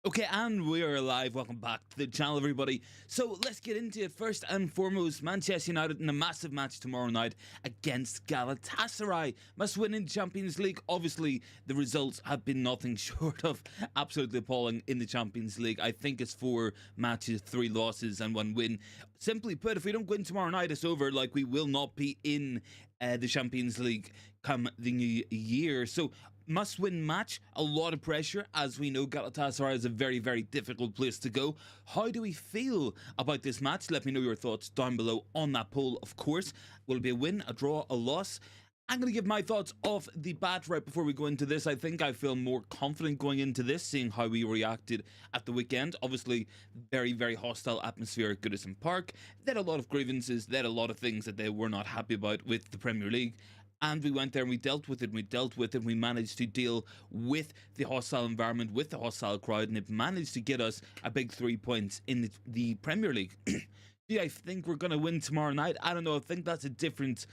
Okay, and we are live. Welcome back to the channel, everybody. So let's get into it. First and foremost, Manchester United in a massive match tomorrow night against Galatasaray. Must win in Champions League. Obviously, the results have been nothing short of absolutely appalling in the Champions League. I think it's 4 matches, 3 losses and 1 win. Simply put, if we don't win tomorrow night, it's over. Like, we will not be in the Champions League come the new year. So must-win match, a lot of pressure. As we know, Galatasaray is a very, very difficult place to go. How do we feel about this match? Let me know your thoughts down below on that poll, of course. Will it be a win, a draw, a loss? I'm going to give my thoughts off the bat right before we go into this. I think I feel more confident going into this, seeing how we reacted at the weekend. Obviously, very, very hostile atmosphere at Goodison Park. They had a lot of grievances. They had a lot of things that they were not happy about with the Premier League. And we went there and we dealt with it, we managed to deal with the hostile environment, with the hostile crowd, and it managed to get us a big 3 points in the Premier League. Do I think we're going to win tomorrow night? I don't know. I think that's a different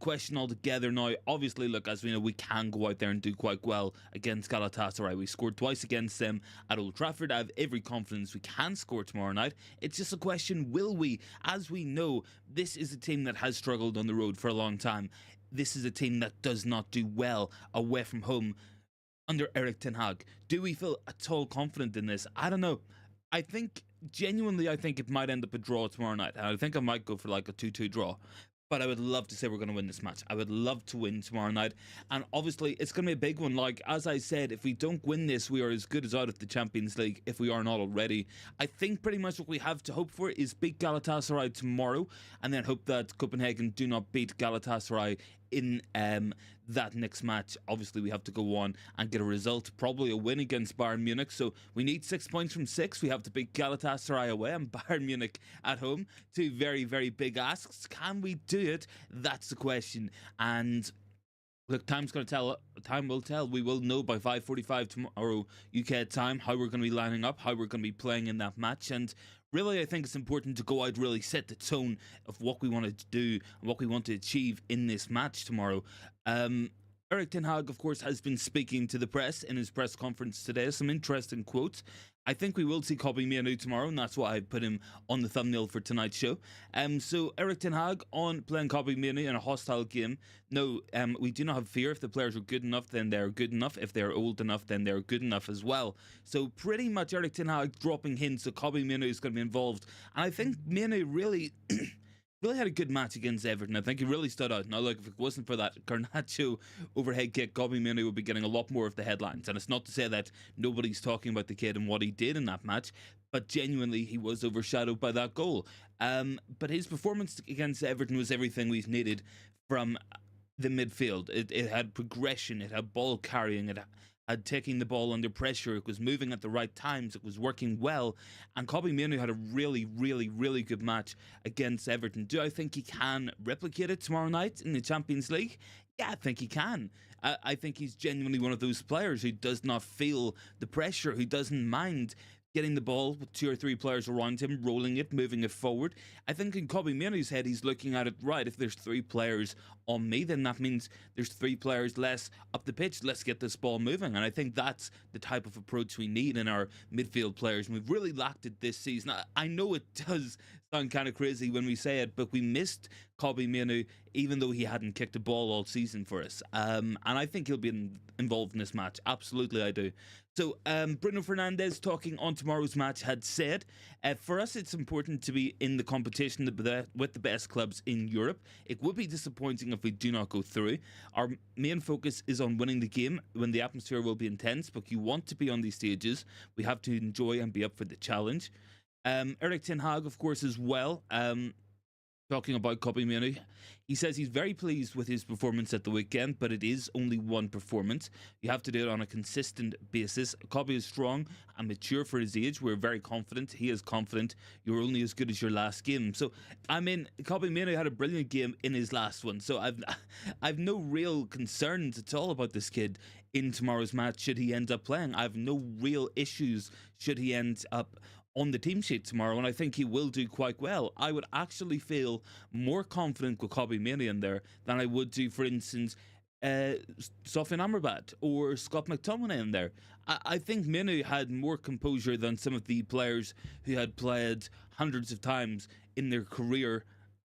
question altogether now. Obviously, look, as we know, we can go out there and do quite well against Galatasaray. We scored twice against them at Old Trafford. I have every confidence we can score tomorrow night. It's just a question, will we? As we know, this is a team that has struggled on the road for a long time. This is a team that does not do well away from home under Erin Ten Hags. Do we feel at all confident in this? I don't know. I think, genuinely, I think it might end up a draw tomorrow night. I think I might go for like a 2-2 draw. But I would love to say we're going to win this match. I would love to win tomorrow night. And obviously, it's going to be a big one. Like, as I said, if we don't win this, we are as good as out of the Champions League, if we are not already. I think pretty much what we have to hope for is beat Galatasaray tomorrow, and then hope that Copenhagen do not beat Galatasaray in that next match. Obviously, we have to go on and get a result, probably a win against Bayern Munich. So we need 6 points from 6. We have to beat Galatasaray away and Bayern Munich at home. 2 very, very big asks. Can we do it? That's the question. And look, time's going to tell. Time will tell. We will know by 5:45 tomorrow UK time how we're going to be lining up, how we're going to be playing in that match. And really, I think it's important to go out, really set the tone of what we want to do and what we want to achieve in this match tomorrow. Erin Ten Hag, of course, has been speaking to the press in his press conference today. Some interesting quotes. I think we will see Kobbie Mainoo tomorrow, and that's why I put him on the thumbnail for tonight's show. So Erin Ten Hag on playing Kobbie Mainoo in a hostile game. No, we do not have fear. If the players are good enough, then they're good enough. If they're old enough, then they're good enough as well. So pretty much Erin Ten Hag dropping hints that Kobbie Mainoo is going to be involved. And I think Mainoo really really had a good match against Everton. I think he really stood out. Now, look, if it wasn't for that garnacho overhead kick, Kobbie Mainoo would be getting a lot more of the headlines. And it's not to say that nobody's talking about the kid and what he did in that match, but genuinely, he was overshadowed by that goal. But his performance against Everton was everything we've needed from the midfield. It had progression, it had ball carrying, it had taking the ball under pressure, it was moving at the right times, it was working well, and Kobbie Mainoo had a really, really, really good match against Everton. Do I think he can replicate it tomorrow night in the Champions League? Yeah, I think he can. I think he's genuinely one of those players who does not feel the pressure, who doesn't mind getting the ball with 2 or 3 players around him, rolling it, moving it forward. I think in Kobbie Mainoo's head, he's looking at it, right, if there's 3 players on me, then that means there's 3 players less up the pitch. Let's get this ball moving. And I think that's the type of approach we need in our midfield players. And we've really lacked it this season. I know it does sound kind of crazy when we say it, but we missed Kobbie Mainoo, even though he hadn't kicked a ball all season for us. And I think he'll be involved in this match. Absolutely, I do. So, Bruno Fernandes, talking on tomorrow's match, had said, for us, it's important to be in the competition with the best clubs in Europe. It would be disappointing if we do not go through. Our main focus is on winning the game when the atmosphere will be intense, but you want to be on these stages. We have to enjoy and be up for the challenge. Erin Ten Hag, of course, as well, talking about Kobbie Mainoo, he says he's very pleased with his performance at the weekend, but it is only one performance. You have to do it on a consistent basis. Kobbie is strong and mature for his age. We're very confident. He is confident. You're only as good as your last game. So, I mean, Kobbie Mainoo had a brilliant game in his last one. So I've no real concerns at all about this kid in tomorrow's match should he end up playing. I have no real issues should he end up on the team sheet tomorrow, and I think he will do quite well. I would actually feel more confident with Kobbie Mainoo in there than I would do, for instance, Sofian Amrabat or Scott McTominay in there. I think Mainoo had more composure than some of the players who had played hundreds of times in their career,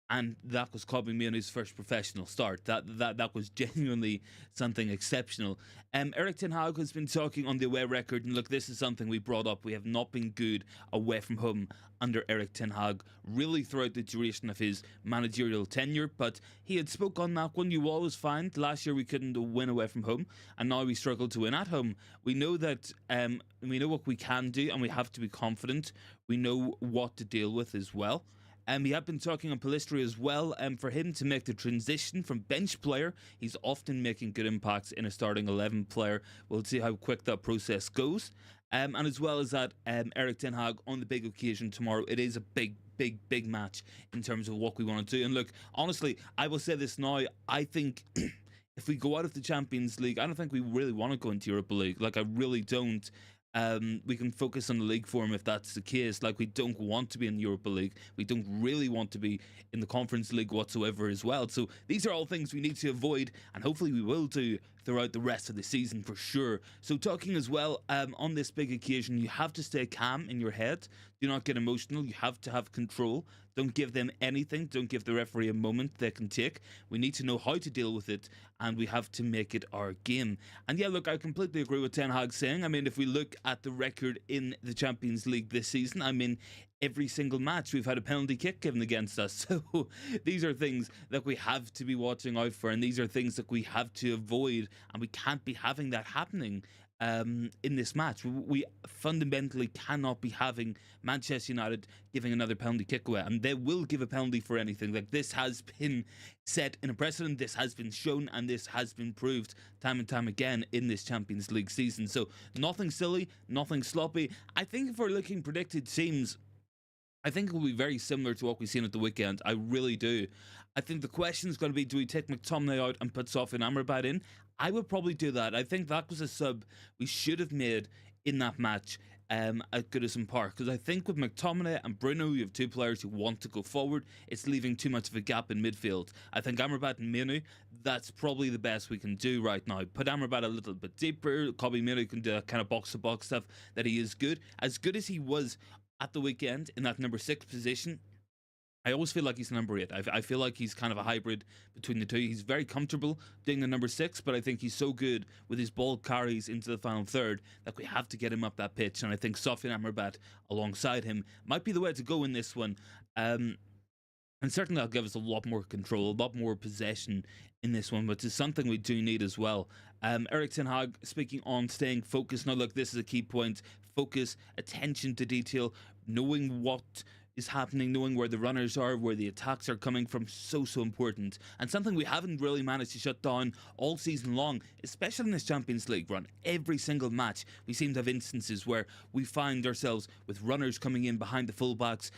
and that was Kobbie Mainoo's first professional start. That was genuinely something exceptional. Erin Ten Hag has been talking on the away record, and look, this is something we brought up. We have not been good away from home under Erin Ten Hag, really throughout the duration of his managerial tenure, but he had spoke on that one. You always find last year we couldn't win away from home, and now we struggle to win at home. We know that we know what we can do, and we have to be confident. We know what to deal with as well. We have been talking on Pellistri as well. For him to make the transition from bench player, he's often making good impacts in a starting 11 player. We'll see how quick that process goes. And as well as that, Erin Ten Hag on the big occasion tomorrow. It is a big match in terms of what we want to do. And look, honestly, I will say this now. I think if we go out of the Champions League, I don't think we really want to go into Europa League. Like, I really don't. We can focus on the league form if that's the case. Like, we don't want to be in the Europa League. We don't really want to be in the Conference League whatsoever as well. So these are all things we need to avoid, and hopefully we will do throughout the rest of the season for sure. So talking as well, on this big occasion, you have to stay calm in your head. Do not get emotional. You have to have control. Don't give them anything. Don't give the referee a moment they can take. We need to know how to deal with it, and we have to make it our game. And yeah, look, I completely agree with Ten Hag saying, I mean, if we look at the record in the Champions League this season, I mean, every single match we've had a penalty kick given against us. So these are things that we have to be watching out for, and these are things that we have to avoid, and we can't be having that happening in this match. We fundamentally cannot be having Manchester United giving another penalty kick away, and they will give a penalty for anything. Like, this has been set in a precedent, this has been shown, and this has been proved time and time again in this Champions League season. So nothing silly, nothing sloppy. I think if we're looking predicted teams, I think it will be very similar to what we've seen at the weekend. I really do. I think the question is going to be, do we take McTominay out and put Sofian Amrabat in? I would probably do that. I think that was a sub we should have made in that match at Goodison Park, because I think with McTominay and Bruno, you have two players who want to go forward. It's leaving too much of a gap in midfield. I think Amrabat and Mainoo, that's probably the best we can do right now. Put Amrabat a little bit deeper. Kobbie Mainoo can do that kind of box-to-box stuff that he is good. As good as he was at the weekend in that number 6 position, I always feel like he's number 8. I feel like he's kind of a hybrid between the two. He's very comfortable doing the number 6, but I think he's so good with his ball carries into the final third that we have to get him up that pitch. And I think Sofian Amrabat alongside him might be the way to go in this one. And certainly that'll give us a lot more control, a lot more possession in this one, which is something we do need as well. Erin Ten Hag speaking on staying focused. Now, look, this is a key point. Focus, attention to detail, knowing what is happening, knowing where the runners are, where the attacks are coming from, so important, and something we haven't really managed to shut down all season long, especially in this Champions League run. Every single match we seem to have instances where we find ourselves with runners coming in behind the fullbacks,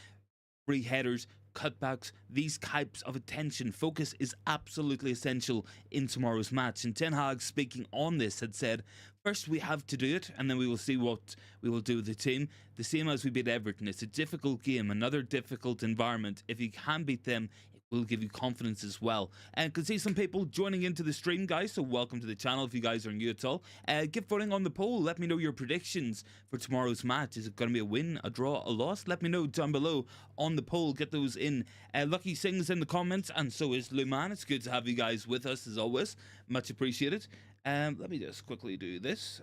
free headers, cutbacks. These types of attention, focus is absolutely essential in tomorrow's match. And Ten Hag, speaking on this, had said, first we have to do it, and then we will see what we will do with the team. The same as we beat Everton. It's a difficult game, another difficult environment. If you can beat them, will give you confidence as well. And can see some people joining into the stream, guys, so welcome to the channel if you guys are new at all. Give voting on the poll. Let me know your predictions for tomorrow's match. Is it going to be a win, a draw, a loss? Let me know down below on the poll. Get those in. Lucky Sings in the comments, and so is Luman. It's good to have you guys with us as always. Much appreciated. Let me just quickly do this.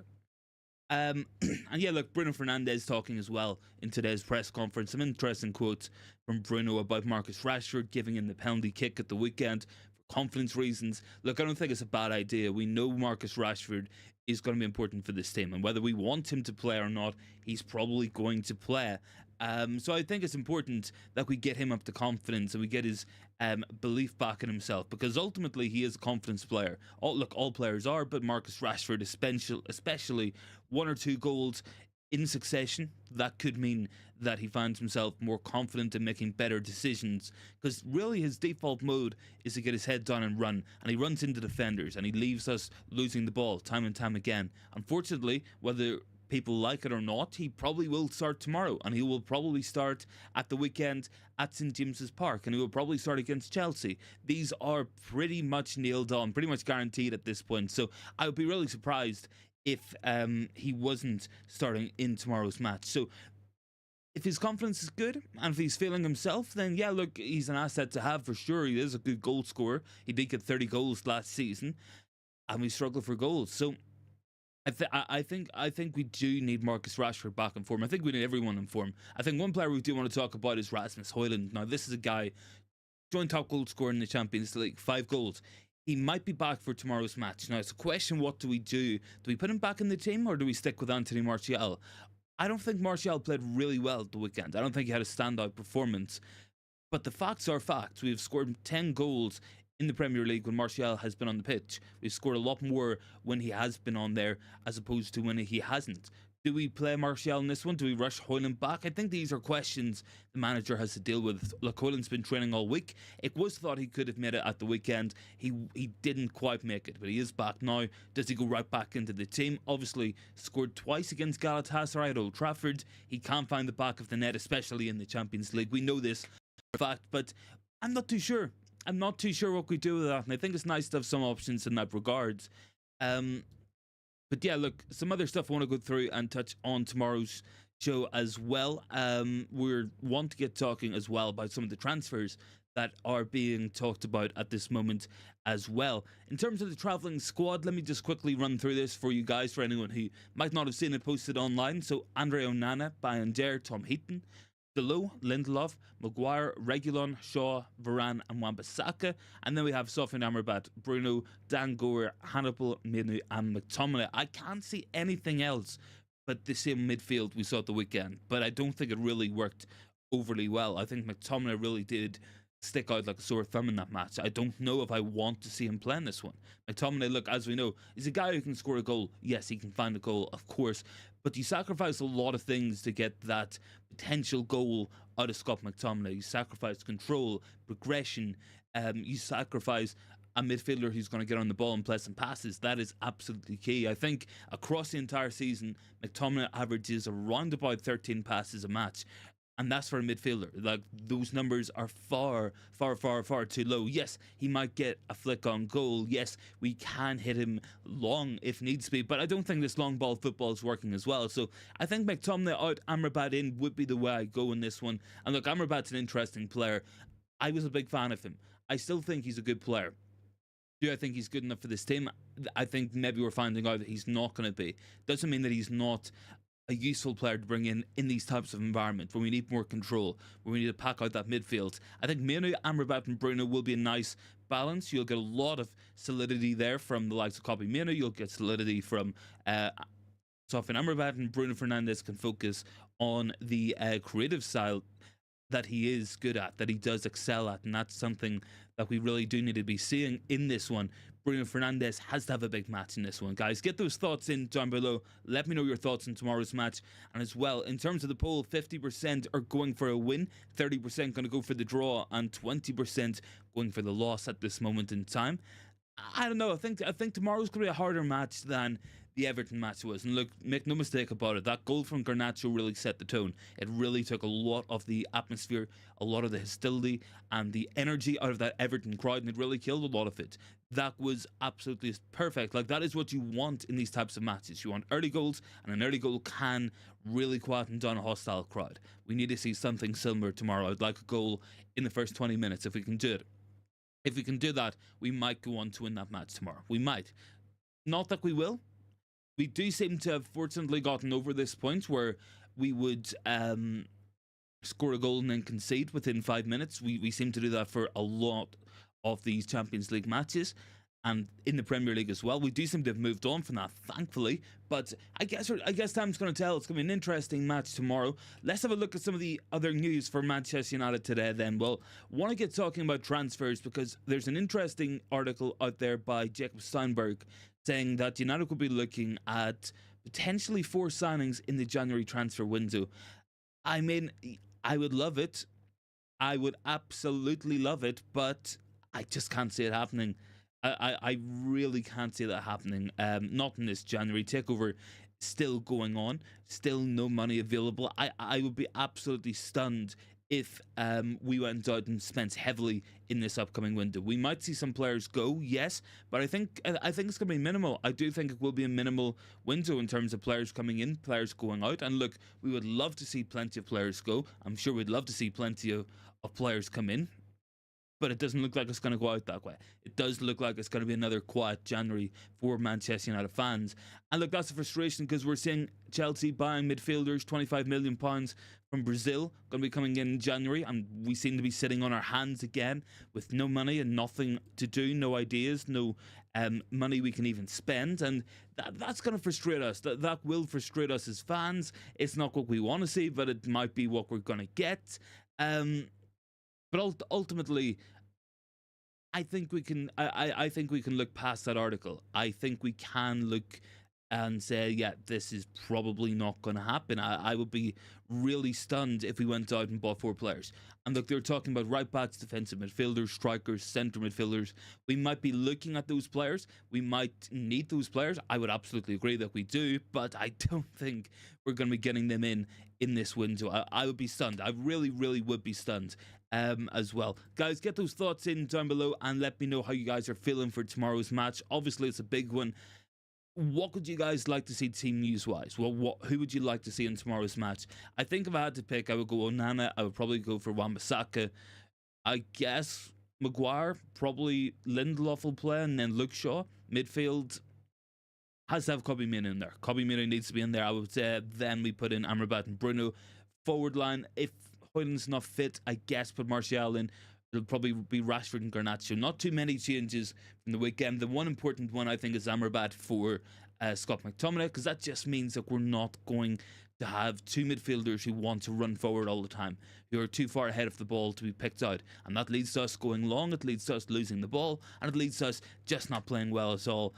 And yeah, look, Bruno Fernandes talking as well in today's press conference. Some interesting quotes from Bruno about Marcus Rashford giving him the penalty kick at the weekend for confidence reasons. Look, I don't think it's a bad idea. We know Marcus Rashford is going to be important for this team, and whether we want him to play or not, he's probably going to play. So I think it's important that we get him up to confidence and we get his belief back in himself, because ultimately he is a confidence player. All players are, but Marcus Rashford especially 1 or 2 goals in succession, that could mean that he finds himself more confident in making better decisions, because really his default mode is to get his head down and run, and he runs into defenders and he leaves us losing the ball time and time again. Unfortunately, whether people like it or not, he probably will start tomorrow, and he will probably start at the weekend at St James's Park, and he will probably start against Chelsea. These are pretty much nailed on, pretty much guaranteed at this point. So I would be really surprised if he wasn't starting in tomorrow's match. So if his confidence is good and if he's feeling himself, then yeah, look, he's an asset to have for sure. He is a good goal scorer. He did get 30 goals last season, and we struggle for goals. So I think we do need Marcus Rashford back in form. I think we need everyone in form. I think one player we do want to talk about is Rasmus Højlund. Now, this is a guy joint top goal scorer in the Champions League, 5 goals. He might be back for tomorrow's match. Now, it's a question: what do we do? Do we put him back in the team, or do we stick with Anthony Martial? I don't think Martial played really well at the weekend. I don't think he had a standout performance. But the facts are facts. We've scored 10 goals in the Premier League when Martial has been on the pitch. We've scored a lot more when he has been on there as opposed to when he hasn't. Do we play Martial in this one? Do we rush Højlund back? I think these are questions the manager has to deal with. Look, Højlund's been training all week. It was thought he could have made it at the weekend. He didn't quite make it, but he is back now. Does he go right back into the team? Obviously, scored twice against Galatasaray at Old Trafford. He can't find the back of the net, especially in the Champions League. We know this for a fact, but I'm not too sure. I'm not too sure what we do with that, and I think it's nice to have some options in that regards. But yeah, look, some other stuff I want to go through and touch on tomorrow's show as well. We want to get talking as well about some of the transfers that are being talked about at this moment as well. In terms of the travelling squad, let me just quickly run through this for you guys, for anyone who might not have seen it posted online. So Andre Onana, Bayern, Tom Heaton, Dalot, Lindelof, Maguire, Reguilon, Shaw, Varane and Wan-Bissaka. And then we have Sofyan Amrabat, Bruno, Dangour, Hannibal, Mainoo and McTominay. I can't see anything else but the same midfield we saw at the weekend. But I don't think it really worked overly well. I think McTominay really did stick out like a sore thumb in that match. I don't know if I want to see him playing this one. McTominay, look, as we know, is a guy who can score a goal. Yes, he can find a goal, of course, but you sacrifice a lot of things to get that potential goal out of Scott McTominay. You sacrifice control, progression, you sacrifice a midfielder who's going to get on the ball and play some passes. That is absolutely key. I think across the entire season, McTominay averages around about 13 passes a match. And that's for a midfielder. Like, those numbers are far too low. Yes, he might get a flick on goal. Yes, we can hit him long if needs be. But I don't think this long ball football is working as well. So I think McTominay out, Amrabat in would be the way I go in this one. And look, Amrabat's an interesting player. I was a big fan of him. I still think he's a good player. Do I think he's good enough for this team? I think maybe we're finding out that he's not going to be. Doesn't mean that he's not a useful player to bring in these types of environments where we need more control, where we need to pack out that midfield. I think Mainoo, Amrabat and Bruno will be a nice balance. You'll get a lot of solidity there from the likes of Kobbie Mainoo. You'll get solidity from Sofyan Amrabat, and Bruno Fernandes can focus on the creative style that he is good at, that he does excel at, and that's something that we really do need to be seeing in this one. Bruno Fernandes has to have a big match in this one. Guys, get those thoughts in down below. Let me know your thoughts on tomorrow's match. And as well, in terms of the poll, 50% are going for a win, 30% going to go for the draw, and 20% going for the loss at this moment in time. I don't know. I think tomorrow's going to be a harder match than the Everton match was. And look, make no mistake about it, that goal from Garnacho really set the tone. It really took a lot of the atmosphere, a lot of the hostility and the energy out of that Everton crowd, and it really killed a lot of it. That was absolutely perfect. Like, that is what you want in these types of matches. You want early goals, and an early goal can really quieten down a hostile crowd. We need to see something similar tomorrow. I'd like a goal in the first 20 minutes if we can do it. If we can do that, we might go on to win that match tomorrow. We might. Not that we will. We do seem to have fortunately gotten over this point where we would score a goal and then concede within 5 minutes. We seem to do that for a lot of these Champions League matches, and in the Premier League as well. We do seem to have moved on from that, thankfully. But I guess time's going to tell. It's going to be an interesting match tomorrow. Let's have a look at some of the other news for Manchester United today then. Well, want to get talking about transfers because there's an interesting article out there by Jacob Steinberg saying that United could be looking at potentially 4 signings in the January transfer window. I mean, I would love it. I would absolutely love it, but I just can't see it happening. I really can't see that happening. Not in this January. Takeover still going on, still no money available. I would be absolutely stunned if we went out and spent heavily in this upcoming window. We might see some players go, yes, but I think it's going to be minimal. I do think it will be a minimal window in terms of players coming in, players going out. And look, we would love to see plenty of players go. I'm sure we'd love to see plenty of players come in, but it doesn't look like it's going to go out that way. It does look like it's going to be another quiet January for Manchester United fans. And look, that's a frustration because we're seeing Chelsea buying midfielders, £25 million from Brazil, going to be coming in January, and we seem to be sitting on our hands again with no money and nothing to do, no ideas, no money we can even spend, and that's going to frustrate us. That will frustrate us as fans. It's not what we want to see, but it might be what we're going to get. But ultimately, I think we can. I think we can look past that article. I think we can look and say, yeah, this is probably not going to happen. I would be really stunned if we went out and bought 4 players. And look, they're talking about right backs, defensive midfielders, strikers, centre midfielders. We might be looking at those players. We might need those players. I would absolutely agree that we do, but I don't think we're going to be getting them in this window. I would be stunned. I really, really would be stunned as well. Guys, get those thoughts in down below and let me know how you guys are feeling for tomorrow's match. Obviously, it's a big one. What would you guys like to see team news-wise? Well, who would you like to see in tomorrow's match? I think if I had to pick, I would go Onana. I would probably go for Wan-Bissaka. I guess Maguire, probably Lindelof will play, and then Luke Shaw. Midfield has to have Kobbie Mainoo in there. Kobbie Mainoo needs to be in there. I would say then we put in Amrabat and Bruno. Forward line, if Højlund's not fit, I guess put Martial in. It'll probably be Rashford and Garnacho. Not too many changes from the weekend. The one important one, I think, is Amrabat for Scott McTominay, because that just means that we're not going to have 2 midfielders who want to run forward all the time, who are too far ahead of the ball to be picked out. And that leads to us going long, it leads to us losing the ball, and it leads to us just not playing well at all.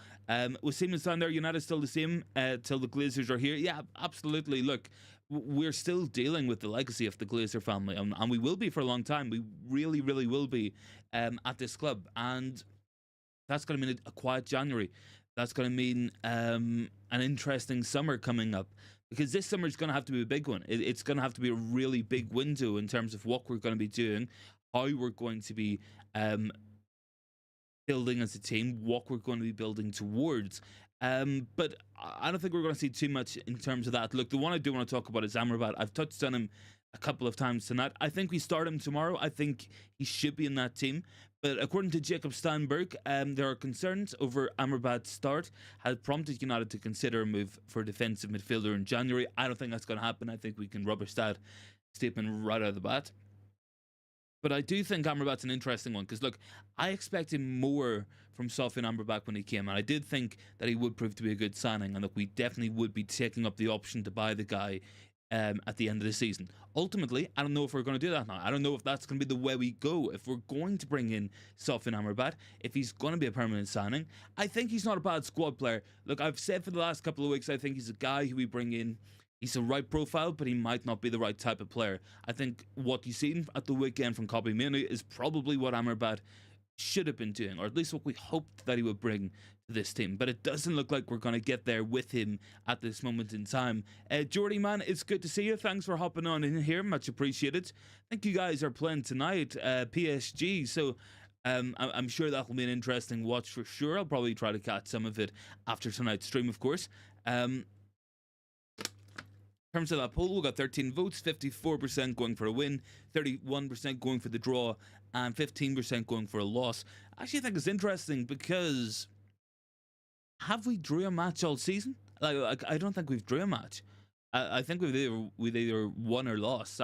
With Siemens down there, United still the same till the Glazers are here. Yeah, absolutely. Look, we're still dealing with the legacy of the Glazer family, and we will be for a long time. We really, really will be at this club, and that's going to mean a quiet January. That's going to mean an interesting summer coming up, because this summer is going to have to be a big one. It's going to have to be a really big window in terms of what we're going to be doing, how we're going to be building as a team, what we're going to be building towards. But I don't think we're going to see too much in terms of that. Look, the one I do want to talk about is Amrabat. I've touched on him a couple of times tonight. I think we start him tomorrow. I think he should be in that team. But according to Jacob Steinberg, there are concerns over Amrabat's start, has prompted United to consider a move for a defensive midfielder in January. I don't think that's going to happen. I think we can rubbish that statement right out of the bat. But I do think Amrabat's an interesting one, because look, I expected more from Sofyan Amrabat when he came, and I did think that he would prove to be a good signing, and look, we definitely would be taking up the option to buy the guy at the end of the season. Ultimately, I don't know if we're going to do that now. I don't know if that's going to be the way we go. If we're going to bring in Sofyan Amrabat, if he's going to be a permanent signing, I think he's not a bad squad player. Look, I've said for the last couple of weeks, I think he's a guy who we bring in. He's the right profile, but he might not be the right type of player. I think what you've seen at the weekend from Kobbie Mainoo is probably what Amrabat should have been doing, or at least what we hoped that he would bring to this team. But it doesn't look like we're going to get there with him at this moment in time. Jordy, man, it's good to see you. Thanks for hopping on in here. Much appreciated. I think you guys are playing tonight, PSG, so I'm sure that will be an interesting watch for sure. I'll probably try to catch some of it after tonight's stream, of course. In terms of that poll, we got 13 votes, 54% going for a win, 31% going for the draw, and 15% going for a loss. I actually think it's interesting because have we drew a match all season? Like I don't think we've drew a match. I think we've either won or lost.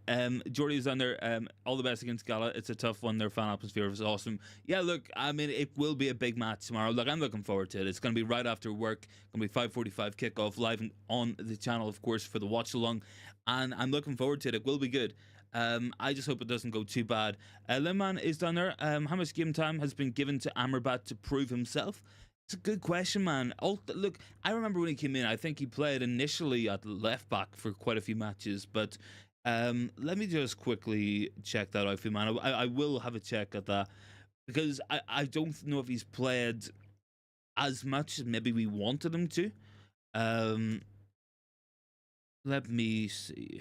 And Jordy is on there. All the best against Gala. It's a tough one. Their fan atmosphere was awesome. Yeah, look, I mean, it will be a big match tomorrow. Look, I'm looking forward to it. It's going to be right after work. Going to be 5:45 kickoff live on the channel, of course, for the watch along. And I'm looking forward to it. It will be good. I just hope it doesn't go too bad. Limman is down there. How much game time has been given to Amrabat to prove himself? It's a good question, man. Look, I remember when he came in, I think he played initially at left back for quite a few matches, but let me just quickly check that out for you, man. I will have a check at that, because I don't know if he's played as much as maybe we wanted him to. Um, let me see.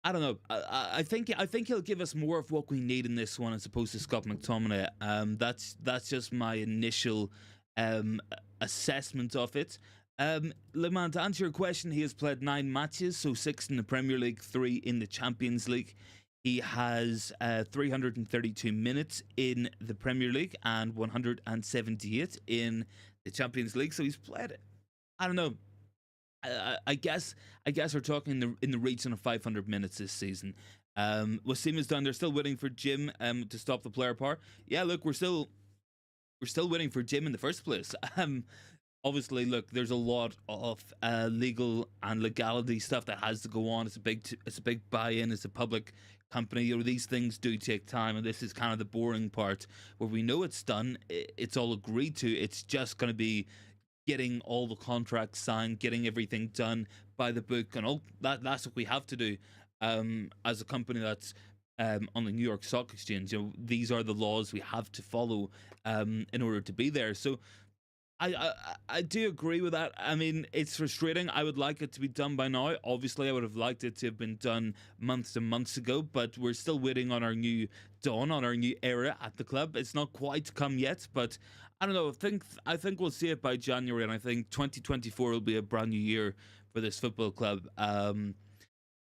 I don't know. I think he'll give us more of what we need in this one as opposed to Scott McTominay. That's just my initial um assessment of it. Lemon, to answer your question, he has played 9 matches, so 6 in the Premier League, 3 in the Champions League. He has 332 minutes in the Premier League and 178 in the Champions League. So he's played, I don't know, I guess we're talking in the region of 500 minutes this season. Wasim is done. They're still waiting for Jim to stop the player power. Yeah, look, we're still waiting for Jim in the first place. Obviously, look, there's a lot of legal and legality stuff that has to go on. It's a big buy-in. It's a public company. You know, these things do take time, and this is kind of the boring part where we know it's done. It's all agreed to. It's just going to be getting all the contracts signed, getting everything done by the book, and all that's what we have to do as a company that's on the New York Stock Exchange. You know, these are the laws we have to follow in order to be there. So I do agree with that. I mean, it's frustrating. I would like it to be done by now. Obviously, I would have liked it to have been done months and months ago, but we're still waiting on our new dawn, on our new era at the club. It's not quite come yet, but I don't know. I think we'll see it by January, and I think 2024 will be a brand new year for this football club. And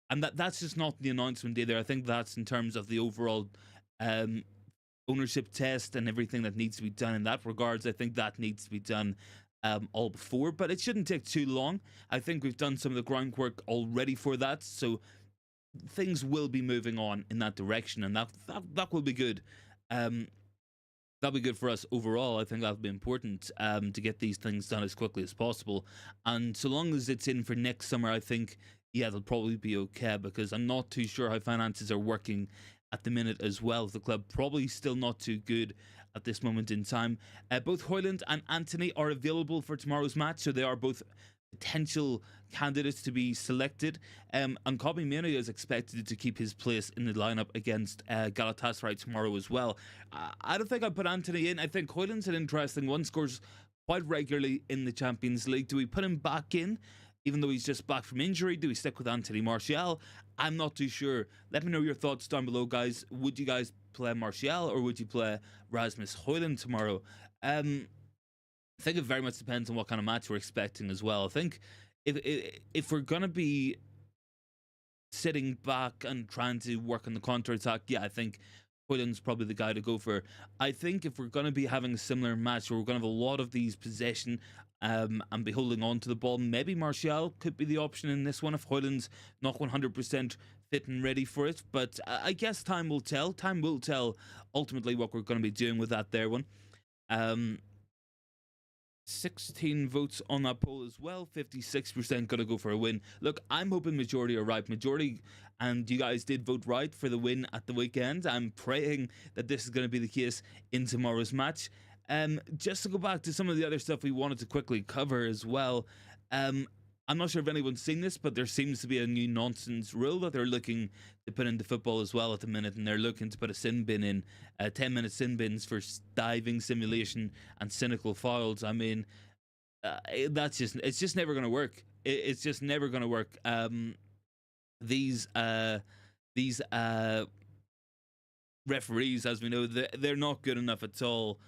that's just not the announcement either. I think that's in terms of the overall um, ownership test and everything that needs to be done in that regards. I think that needs to be done all before, but it shouldn't take too long. I think we've done some of the groundwork already for that, so things will be moving on in that direction, and that will be good. That'll be good for us overall. I think that'll be important to get these things done as quickly as possible. And so long as it's in for next summer, I think, yeah, they'll probably be okay, because I'm not too sure how finances are working at the minute as well. The club probably still not too good at this moment in time. Both Højlund and Anthony are available for tomorrow's match, so they are both potential candidates to be selected. And Kobbie Mainoo is expected to keep his place in the lineup against Galatasaray tomorrow as well. I don't think I'd put Anthony in. I think Højlund's an interesting one, scores quite regularly in the Champions League. Do we put him back in, even though he's just back from injury? Do we stick with Anthony Martial? I'm not too sure. Let me know your thoughts down below, guys. Would you guys play Martial, or would you play Rasmus Højlund tomorrow? I think it very much depends on what kind of match we're expecting as well. I think if we're going to be sitting back and trying to work on the counter-attack, yeah, I think Højlund's probably the guy to go for. I think if we're going to be having a similar match where we're going to have a lot of these possession and be holding on to the ball, maybe Martial could be the option in this one if Højlund's not 100% fit and ready for it. But I guess time will tell. Time will tell ultimately what we're going to be doing with that there one. 16 votes on that poll as well. 56% gonna go for a win. Look, I'm hoping majority are right. Majority, and you guys did vote right for the win at the weekend. I'm praying that this is going to be the case in tomorrow's match. Just to go back to some of the other stuff we wanted to quickly cover as well. I'm not sure if anyone's seen this, but there seems to be a new nonsense rule that they're looking to put into football as well at the minute, and they're looking to put a sin bin in, 10-minute sin bins for diving, simulation, and cynical fouls. I mean, it's just never going to work. It's just never going to work. These referees, as we know, they're not good enough at all.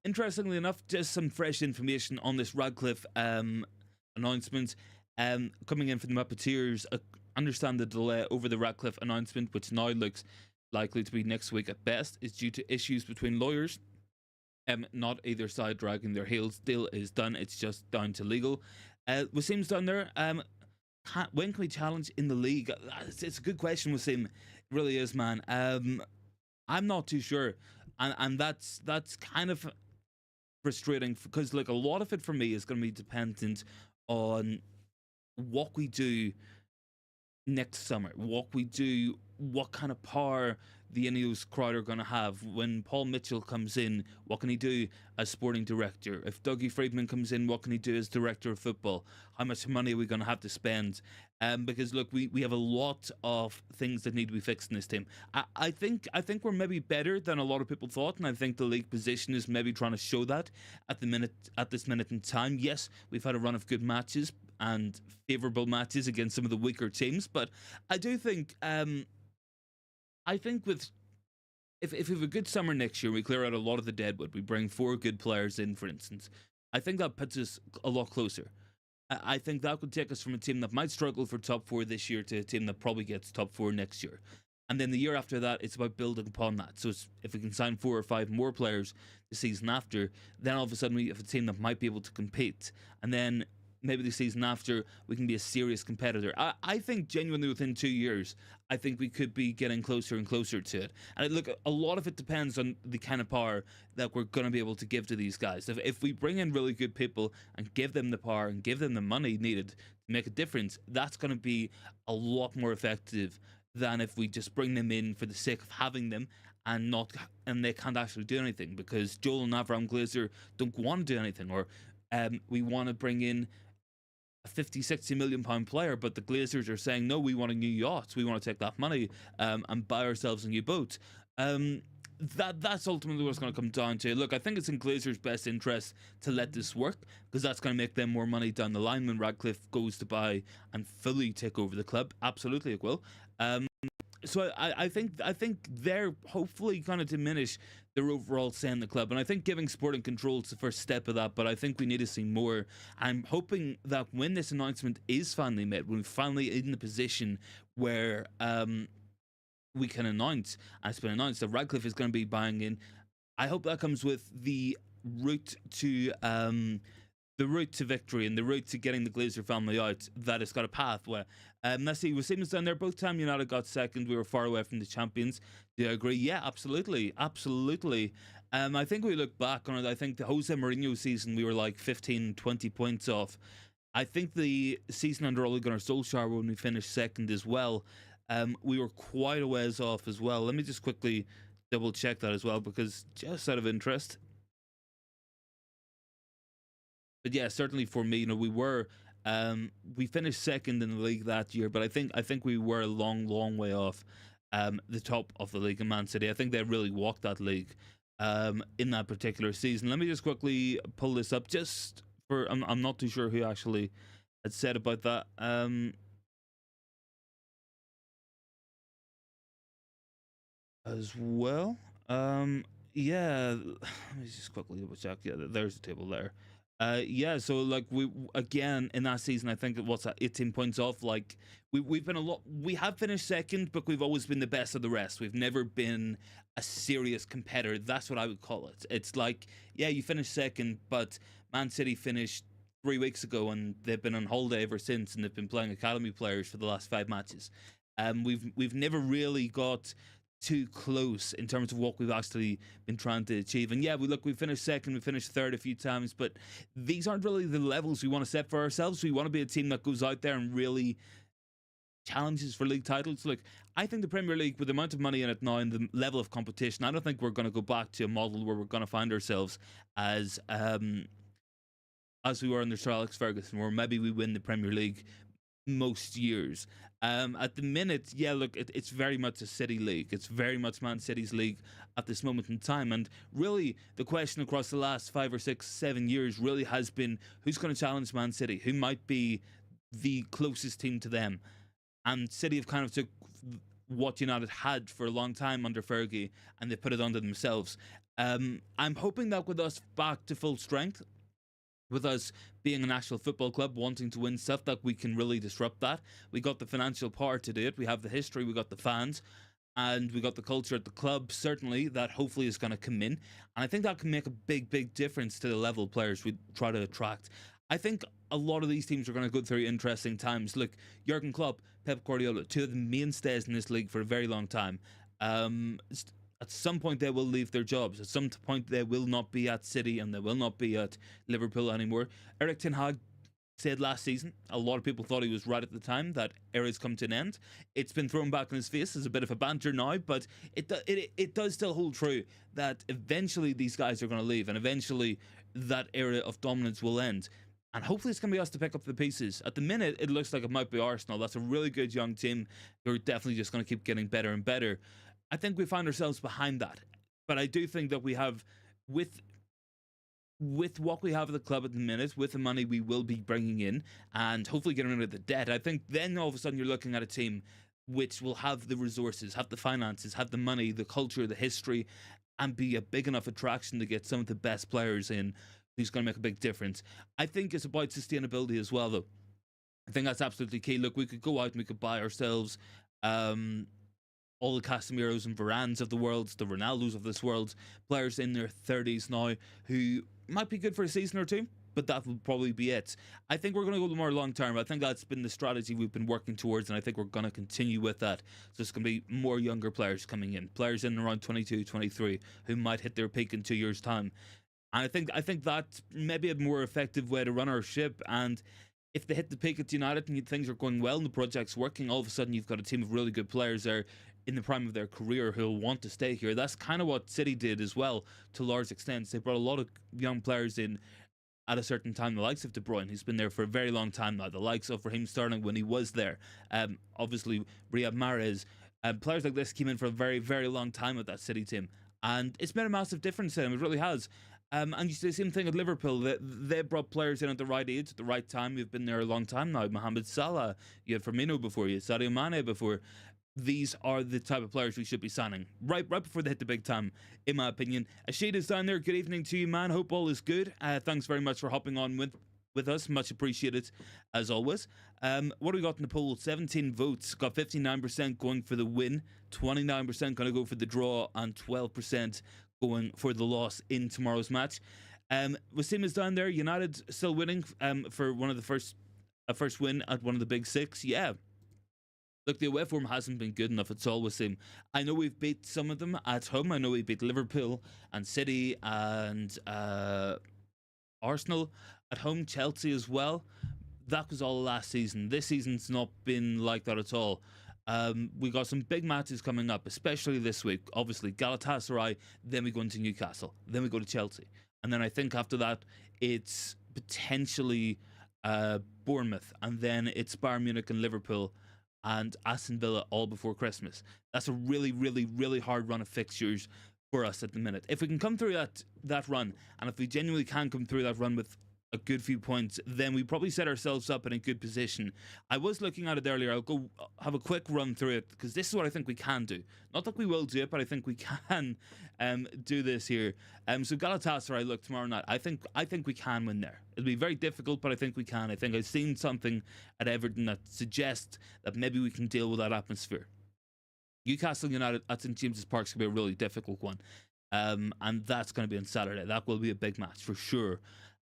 Interestingly enough, just some fresh information on this Radcliffe announcement coming in from the Muppeteers. Understand the delay over the Radcliffe announcement, which now looks likely to be next week at best, is due to issues between lawyers. Not either side dragging their heels. Deal is done. It's just down to legal. Wasim's down there. When can we challenge in the league? It's a good question, Wasim. It really is, man. I'm not too sure, and that's kind of frustrating, because like a lot of it for me is going to be dependent on what we do next summer, what we do, what kind of power the Ineos crowd are going to have. When Paul Mitchell comes in, what can he do as sporting director? If Dougie Friedman comes in, what can he do as director of football? How much money are we going to have to spend? Because look, we have a lot of things that need to be fixed in this team. I think we're maybe better than a lot of people thought, and I think the league position is maybe trying to show that at this minute in time. Yes, we've had a run of good matches and favourable matches against some of the weaker teams, but I do think I think with if we have a good summer next year, we clear out a lot of the deadwood, we bring 4 good players in, for instance, I think that puts us a lot closer. I think that could take us from a team that might struggle for top 4 this year to a team that probably gets top 4 next year. And then the year after that, it's about building upon that. So if we can sign 4 or 5 more players the season after, then all of a sudden we have a team that might be able to compete. And then maybe the season after, we can be a serious competitor. I think genuinely within 2 years, I think we could be getting closer and closer to it. And look, a lot of it depends on the kind of power that we're going to be able to give to these guys. If we bring in really good people and give them the power and give them the money needed to make a difference, that's going to be a lot more effective than if we just bring them in for the sake of having them and they can't actually do anything, because Joel and Avram Glazer don't want to do anything, or we want to bring in a 50-60 million pound player, but the Glazers are saying, no, we want a new yacht, we want to take that money and buy ourselves a new boat. That's ultimately what it's going to come down to. Look, I think it's in Glazers' best interest to let this work, because that's going to make them more money down the line when Radcliffe goes to buy and fully take over the club. Absolutely it will. So I think they're hopefully going to diminish their overall say in the club, and I think giving sporting control is the first step of that, but I think we need to see more. I'm hoping that when this announcement is finally made, when we're finally in the position where we can announce, and it's been announced that Radcliffe is going to be buying in, I hope that comes with the route to victory and the route to getting the Glazer family out, that it's got a pathway. Let's see, with Siemens down there, both time United got second, we were far away from the champions. Do you agree? Yeah, absolutely. I think we look back on it, I think the Jose Mourinho season, we were like 15, 20 points off. I think the season under Ole Gunnar Solskjaer, when we finished second as well, we were quite a ways off as well. Let me just quickly double check that as well, because just out of interest. But yeah, certainly for me, we finished second in the league that year, but I think we were a long way off the top of the league in Man City. I think they really walked that league in that particular season. Let me just quickly pull this up, just for I'm not too sure who actually had said about that. As well. Yeah, let me just quickly double check. Yeah, there's the table there. Yeah, so like we again in that season, I think what's that, 18 points off. Like we've been we have finished second, but we've always been the best of the rest. We've never been a serious competitor. That's what I would call it. It's like, yeah, you finished second, but Man City finished 3 weeks ago, and they've been on holiday ever since, and they've been playing academy players for the last 5 matches. We've never really got too close in terms of what we've actually been trying to achieve. And yeah, we finished second, we finished third a few times, but these aren't really the levels we want to set for ourselves. We want to be a team that goes out there and really challenges for league titles. Look, I think the Premier League, with the amount of money in it now and the level of competition, I don't think we're going to go back to a model where we're going to find ourselves as we were under Sir Alex Ferguson, where maybe we win the Premier League most years. At the minute, yeah, look, it's very much a City league. It's very much Man City's league at this moment in time. And really, the question across the last 5 or 6, 7 years really has been, who's going to challenge Man City? Who might be the closest team to them? And City have kind of took what United had for a long time under Fergie, and they put it under themselves. I'm hoping that with us back to full strength, with us being a national football club wanting to win stuff, that we can really disrupt that. We got the financial power to do it. We have the history, we got the fans, and we got the culture at the club, certainly, that hopefully is going to come in. And I think that can make a big difference to the level of players we try to attract. I think a lot of these teams are going to go through interesting times. Look, Jurgen Klopp, Pep Guardiola, 2 of the mainstays in this league for a very long time. At some point, they will leave their jobs. At some point, they will not be at City, and they will not be at Liverpool anymore. Erin Ten Hag said last season. A lot of people thought he was right at the time. That era's come to an end. It's been thrown back in his face as a bit of a banter now, but it does still hold true that eventually these guys are going to leave, and eventually that era of dominance will end. And hopefully it's going to be us to pick up the pieces. At the minute, it looks like it might be Arsenal. That's a really good young team who are definitely just going to keep getting better and better. I think we find ourselves behind that. But I do think that we have, with what we have at the club at the minute, with the money we will be bringing in, and hopefully getting rid of the debt, I think then all of a sudden you're looking at a team which will have the resources, have the finances, have the money, the culture, the history, and be a big enough attraction to get some of the best players in who's going to make a big difference. I think it's about sustainability as well, though. I think that's absolutely key. Look, we could go out and we could buy ourselves all the Casemiros and Varans of the world, the Ronaldos of this world, players in their 30s now who might be good for a season or two, but that will probably be it. I think we're going to go more long term. I think that's been the strategy we've been working towards, and I think we're going to continue with that. So it's going to be more younger players coming in, players in around 22, 23, who might hit their peak in 2 years' time. And I think that's maybe a more effective way to run our ship. And if they hit the peak at United and things are going well and the project's working, all of a sudden you've got a team of really good players there in the prime of their career who'll want to stay here. That's kind of what City did as well, to a large extent. They brought a lot of young players in at a certain time, the likes of De Bruyne, who's been there for a very long time now, the likes of Raheem Sterling when he was there, obviously Riyad Mahrez. Players like this came in for a very, very long time with that City team. And it's made a massive difference to them. It really has. And you see the same thing at Liverpool. They brought players in at the right age, at the right time. We've been there a long time now. Mohamed Salah, you had Firmino before, you had Sadio Mane before. These are the type of players we should be signing right before they hit the big time, in my opinion. Ashid is down there. Good evening to you, man. Hope all is good. Thanks very much for hopping on with us. Much appreciated, as always. What do we got in the poll? 17 votes. Got 59% going for the win, 29% going to go for the draw, and 12% going for the loss in tomorrow's match. Wasim is down there. United still winning for one of the first win at one of the big six. Yeah. Look, the away form hasn't been good enough. It's all Wasim. I know we've beat some of them at home. I know we beat Liverpool and City and Arsenal at home, Chelsea as well. That was all last season. This season's not been like that at all. We got some big matches coming up, especially this week. Obviously, Galatasaray, then we go into Newcastle, then we go to Chelsea. And then I think after that, it's potentially Bournemouth, and then it's Bayern Munich and Liverpool and Aston Villa all before Christmas. That's a really, really, really hard run of fixtures for us at the minute. If we can come through that run, and if we genuinely can come through that run with a good few points, then we probably set ourselves up in a good position. I was looking at it earlier. I'll go have a quick run through it, because this is what I think we can do. Not that we will do it, but I think we can do this here. So Galatasaray, look, tomorrow night, I think we can win there. It'll be very difficult, but I think we can. I think I've seen something at Everton that suggests that maybe we can deal with that atmosphere. Newcastle United at St James's Park is going to be a really difficult one. And that's going to be on Saturday. That will be a big match for sure.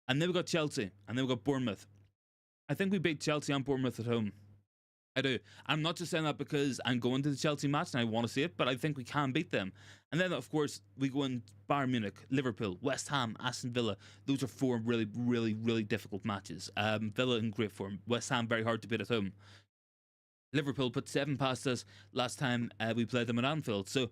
And then we've got Chelsea, and then we've got Bournemouth. I think we beat Chelsea and Bournemouth at home. I do. I'm not just saying that because I'm going to the Chelsea match and I want to see it, but I think we can beat them. And then, of course, we go in Bayern Munich, Liverpool, West Ham, Aston Villa. Those are four really, really, really difficult matches. Villa in great form. West Ham very hard to beat at home. Liverpool put 7 past us last time we played them at Anfield. So,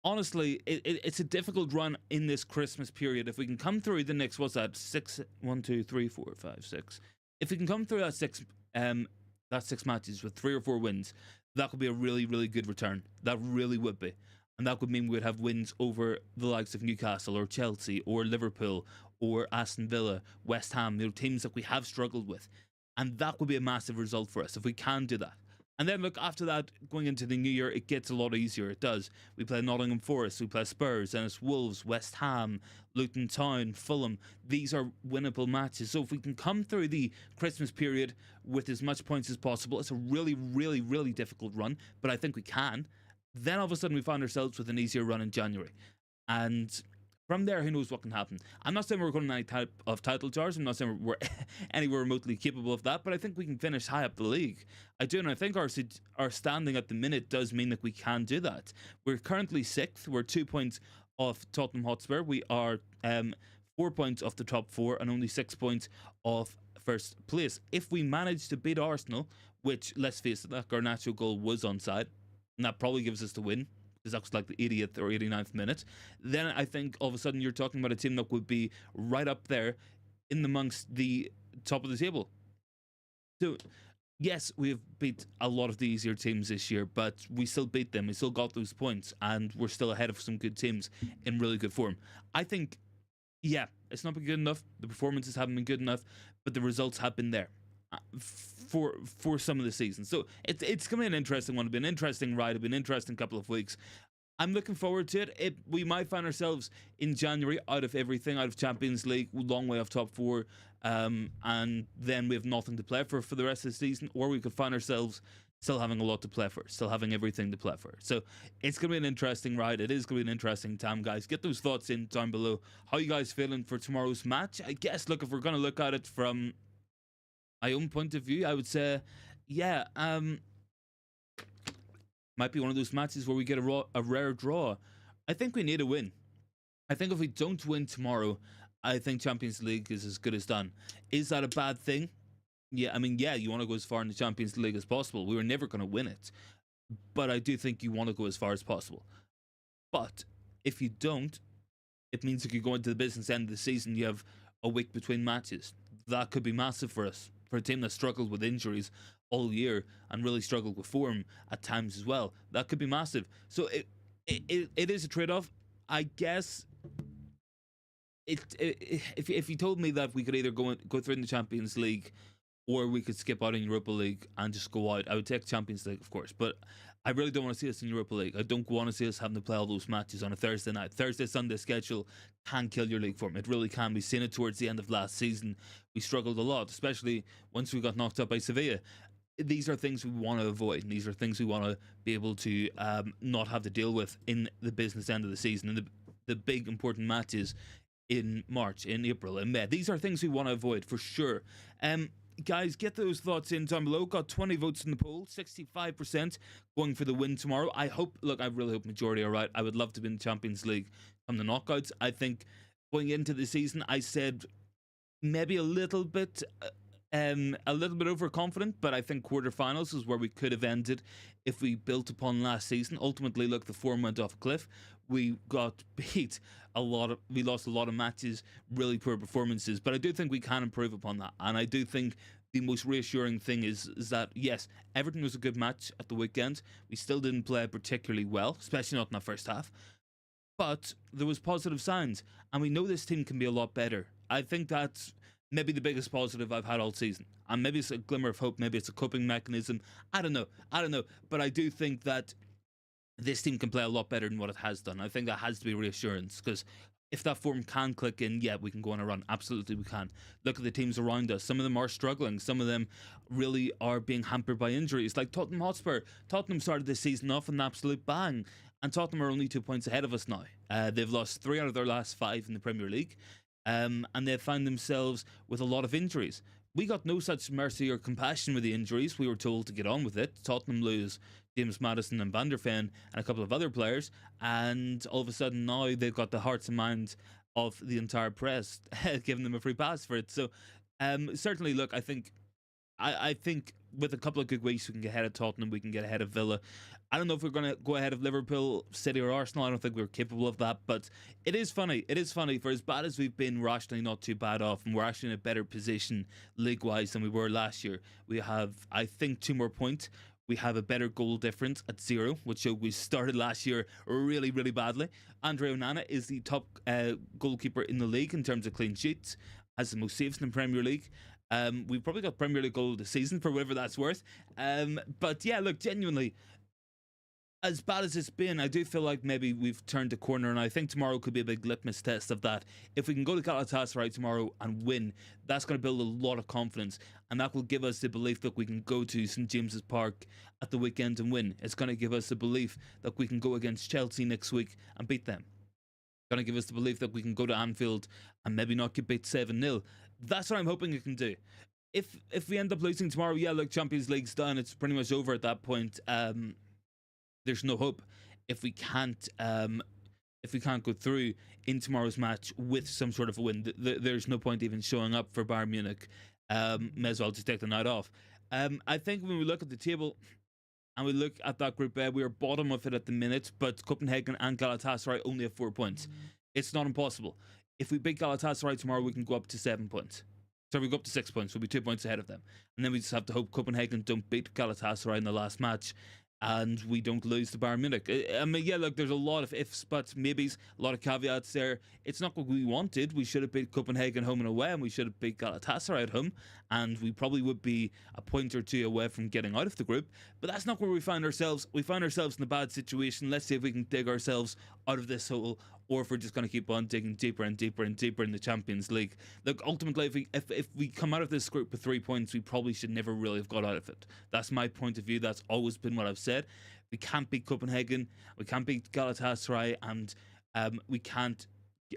honestly, it's a difficult run in this Christmas period. If we can come through the next, what's that? 6, 1, 2, 3, 4, 5, 6. If we can come through that 6 matches with 3 or 4 wins, that could be a really, really good return. That really would be. And that would mean we'd have wins over the likes of Newcastle or Chelsea or Liverpool or Aston Villa, West Ham, teams that we have struggled with. And that would be a massive result for us if we can do that. And then, look, after that, going into the new year, it gets a lot easier. It does. We play Nottingham Forest, we play Spurs, then it's Wolves, West Ham, Luton Town, Fulham. These are winnable matches. So if we can come through the Christmas period with as much points as possible, it's a really, really, really difficult run, but I think we can. Then all of a sudden we find ourselves with an easier run in January. And from there, who knows what can happen. I'm not saying we're going to any type of title jars. I'm not saying we're anywhere remotely capable of that, but I think we can finish high up the league. I do, and I think our standing at the minute does mean that we can do that. We're currently 6th. We're 2 points off Tottenham Hotspur. We are 4 points off the top 4 and only 6 points off first place. If we manage to beat Arsenal, which, let's face it, that Garnacho goal was onside, and that probably gives us the win, because that was like the 80th or 89th minute, then I think all of a sudden you're talking about a team that would be right up there in amongst the top of the table. So, yes, we've beat a lot of the easier teams this year, but we still beat them. We still got those points, and we're still ahead of some good teams in really good form. I think, yeah, it's not been good enough. The performances haven't been good enough, but the results have been there for some of the season. So it's going to be an interesting one. It'll be an interesting ride. It'll be an interesting couple of weeks. I'm looking forward to it. We might find ourselves in January out of everything, out of Champions League, long way off top four, and then we have nothing to play for the rest of the season, or we could find ourselves still having a lot to play for, still having everything to play for. So it's going to be an interesting ride. It is going to be an interesting time, guys. Get those thoughts in down below. How you guys feeling for tomorrow's match? I guess, look, if we're going to look at it from my own point of view, I would say, yeah, might be one of those matches where we get a rare draw. I think we need a win. I think if we don't win tomorrow, I think Champions League is as good as done. Is that a bad thing? Yeah, I mean, yeah, you want to go as far in the Champions League as possible. We were never going to win it. But I do think you want to go as far as possible. But if you don't, it means if you go into the business end of the season, you have a week between matches. That could be massive for us. For a team that struggled with injuries all year and really struggled with form at times as well. That could be massive. So it is a trade-off. I guess if you told me that we could either go through in the Champions League or we could skip out in Europa League and just go out, I would take Champions League, of course. But I really don't want to see us in Europa League. I don't want to see us having to play all those matches on a Thursday night. Thursday-Sunday schedule can kill your league form. It really can. We've seen it towards the end of last season. We struggled a lot, especially once we got knocked out by Sevilla. These are things we want to avoid. And these are things we want to be able to not have to deal with in the business end of the season. And the big important matches in March, in April, in May. These are things we want to avoid for sure. Guys, get those thoughts in down below. Got 20 votes in the poll, 65% going for the win tomorrow. I really hope majority are right. I would love to be in the Champions League from the knockouts. I think going into the season, I said maybe a little bit overconfident, but I think quarterfinals is where we could have ended if we built upon last season. Ultimately, look, the form went off a cliff. We got beat we lost a lot of matches, really poor performances, but I do think we can improve upon that. And I do think the most reassuring thing is that, yes, Everton was a good match at the weekend. We still didn't play particularly well, especially not in the first half. But there was positive signs, and we know this team can be a lot better. I think that's maybe the biggest positive I've had all season. And maybe it's a glimmer of hope, maybe it's a coping mechanism. I don't know. But I do think that this team can play a lot better than what it has done. I think that has to be reassurance, because if that form can click in, yeah, we can go on a run. Absolutely, we can. Look at the teams around us. Some of them are struggling. Some of them really are being hampered by injuries. Like Tottenham Hotspur. Tottenham started this season off an absolute bang, and Tottenham are only 2 points ahead of us now. They've lost 3 out of their last 5 in the Premier League, and they've found themselves with a lot of injuries. We got no such mercy or compassion with the injuries. We were told to get on with it. Tottenham lose James Maddison and Van der Ven and a couple of other players, and all of a sudden now they've got the hearts and minds of the entire press giving them a free pass for it. So certainly, look, I think with a couple of good weeks we can get ahead of Tottenham, we can get ahead of Villa. I don't know if we're going to go ahead of Liverpool, City or Arsenal. I don't think we're capable of that, but it is funny. It is funny. For as bad as we've been, we're actually not too bad off, and we're actually in a better position league-wise than we were last year. We have, I think, 2 more points. We have a better goal difference at 0, which we started last year really, really badly. Andre Onana is the top goalkeeper in the league in terms of clean sheets, has the most saves in the Premier League. We've probably got Premier League goal of the season for whatever that's worth. But yeah, look, genuinely, as bad as it's been, I do feel like maybe we've turned a corner, and I think tomorrow could be a big litmus test of that. If we can go to Galatasaray tomorrow and win, that's going to build a lot of confidence, and that will give us the belief that we can go to St James's Park at the weekend and win. It's going to give us the belief that we can go against Chelsea next week and beat them. It's going to give us the belief that we can go to Anfield and maybe not get beat 7-0. That's what I'm hoping it can do. If we end up losing tomorrow, yeah, look, Champions League's done. It's pretty much over at that point. There's no hope if we can't go through in tomorrow's match with some sort of a win. There's no point even showing up for Bayern Munich May as well just take the night off. I think when we look at the table and we look at that Group A, we are bottom of it at the minute, but Copenhagen and Galatasaray only have 4 points. It's not impossible. If we beat Galatasaray tomorrow, we can go up to 7 points. So we go up to 6 points. We'll be 2 points ahead of them. And then we just have to hope Copenhagen don't beat Galatasaray in the last match and we don't lose to Bayern Munich. I mean, yeah, look, there's a lot of ifs, buts, maybes, a lot of caveats there. It's not what we wanted. We should have beat Copenhagen home and away, and we should have beat Galatasaray at home, and we probably would be a point or two away from getting out of the group. But that's not where we find ourselves. We find ourselves in a bad situation. Let's see if we can dig ourselves out of this hole, or if we're just going to keep on digging deeper and deeper and deeper in the Champions League. Look, ultimately, if we come out of this group with 3 points, we probably should never really have got out of it. That's my point of view. That's always been what I've said. We can't beat Copenhagen, we can't beat Galatasaray, and we can't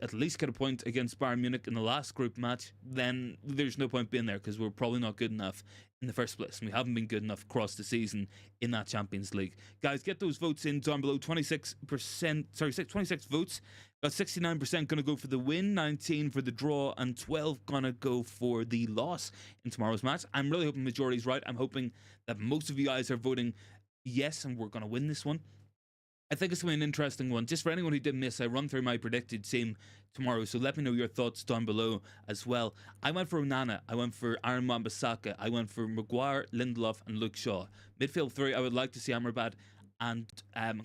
at least get a point against Bayern Munich in the last group match. Then there's no point being there, because we're probably not good enough in the first place, and we haven't been good enough across the season in that Champions League. Guys, get those votes in down below. 26 votes. Got 69% going to go for the win, 19 for the draw, and 12 going to go for the loss in tomorrow's match. I'm really hoping majority's right. I'm hoping that most of you guys are voting yes, and we're going to win this one. I think it's going to be an interesting one. Just for anyone who did miss, I run through my predicted team tomorrow, so let me know your thoughts down below as well. I went for Onana, I went for Aaron Wan-Bissaka, I went for Maguire, Lindelof, and Luke Shaw. Midfield 3, I would like to see Amrabat and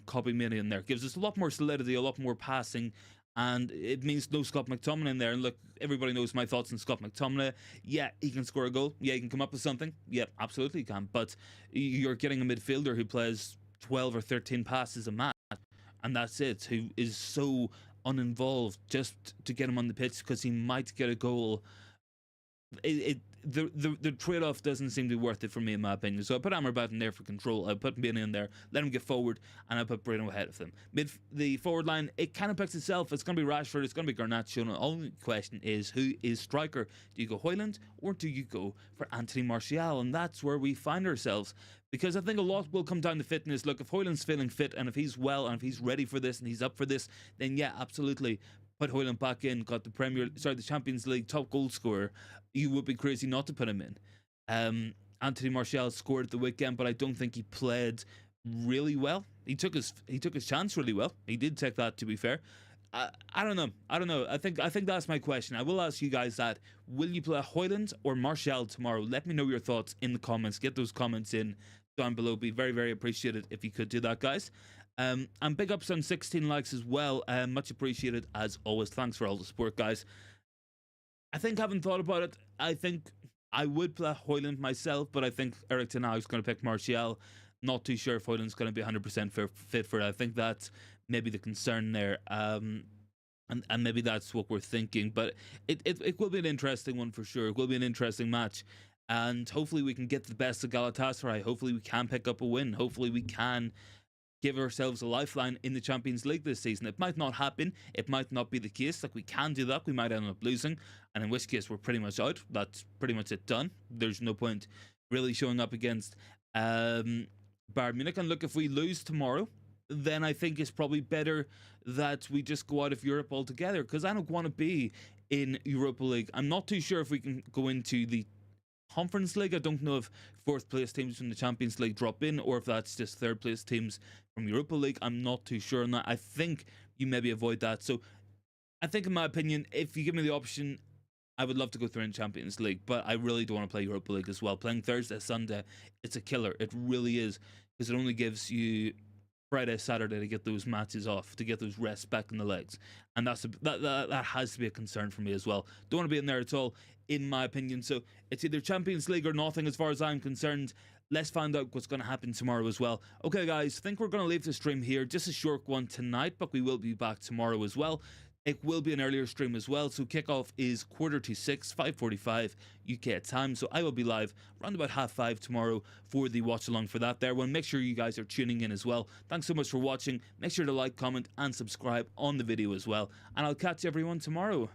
Kobbie Mainoo in there. Gives us a lot more solidity, a lot more passing, and it means no Scott McTominay in there. And look, everybody knows my thoughts on Scott McTominay. Yeah, he can score a goal. Yeah, he can come up with something. Yeah, absolutely he can. But you're getting a midfielder who plays 12 or 13 passes a match, and that's it, who is so uninvolved just to get him on the pitch because he might get a goal. The trade-off doesn't seem to be worth it for me, in my opinion. So I put Amrabat in there for control. I put Mainoo in there, let him get forward, and I put Bruno ahead of them. The forward line, it kind of picks itself. It's going to be Rashford, it's going to be Garnacho, and the only question is, who is striker? Do you go Højlund, or do you go for Anthony Martial? And that's where we find ourselves, because I think a lot will come down to fitness. Look, if Højlund's feeling fit, and if he's well, and if he's ready for this, and he's up for this, then yeah, absolutely. Put Højlund back in, got the Champions League top goal scorer. You would be crazy not to put him in. Anthony Martial scored at the weekend, but I don't think he played really well. He took his chance really well. He did take that, to be fair. I don't know. I think that's my question. I will ask you guys that. Will you play Højlund or Martial tomorrow? Let me know your thoughts in the comments. Get those comments in down below. Be very, very appreciated if you could do that, guys. And big ups on 16 likes as well. Much appreciated as always. Thanks for all the support, guys. I think, having thought about it, I think I would play Højlund myself, but I think Erin Ten Hags is going to pick Martial. Not too sure if Højlund's going to be 100% fit for it. I think that's maybe the concern there. And maybe that's what we're thinking. But it will be an interesting one for sure. It will be an interesting match. And hopefully we can get the best of Galatasaray. Hopefully we can pick up a win. Hopefully we can give ourselves a lifeline in the Champions League this season. It might not happen. It might not be the case. Like, we can do that. We might end up losing, and in which case we're pretty much out. That's pretty much it done. There's no point really showing up against Bayern Munich. And look, if we lose tomorrow, then I think it's probably better that we just go out of Europe altogether, because I don't want to be in Europa League. I'm not too sure if we can go into the Conference League. I don't know if fourth place teams from the Champions League drop in, or if that's just third place teams from Europa League. I'm not too sure on that. I think you maybe avoid that. So I think, in my opinion, if you give me the option, I would love to go through in Champions League, but I really don't want to play Europa League as well. Playing Thursday, Sunday, it's a killer. It really is, because it only gives you Friday, Saturday to get those matches off, to get those rests back in the legs, and that has to be a concern for me as well. Don't want to be in there at all, in my opinion. So it's either Champions League or nothing as far as I'm concerned. Let's find out what's going to happen tomorrow as well. Okay, guys, I think we're going to leave the stream here. Just a short one tonight, but we will be back tomorrow as well. It will be an earlier stream as well, so kickoff is 6:45, 5:45 UK time. So I will be live around about 5:30 tomorrow for the watch along for that there one. Make sure you guys are tuning in as well. Thanks so much for watching. Make sure to like, comment, and subscribe on the video as well. And I'll catch everyone tomorrow.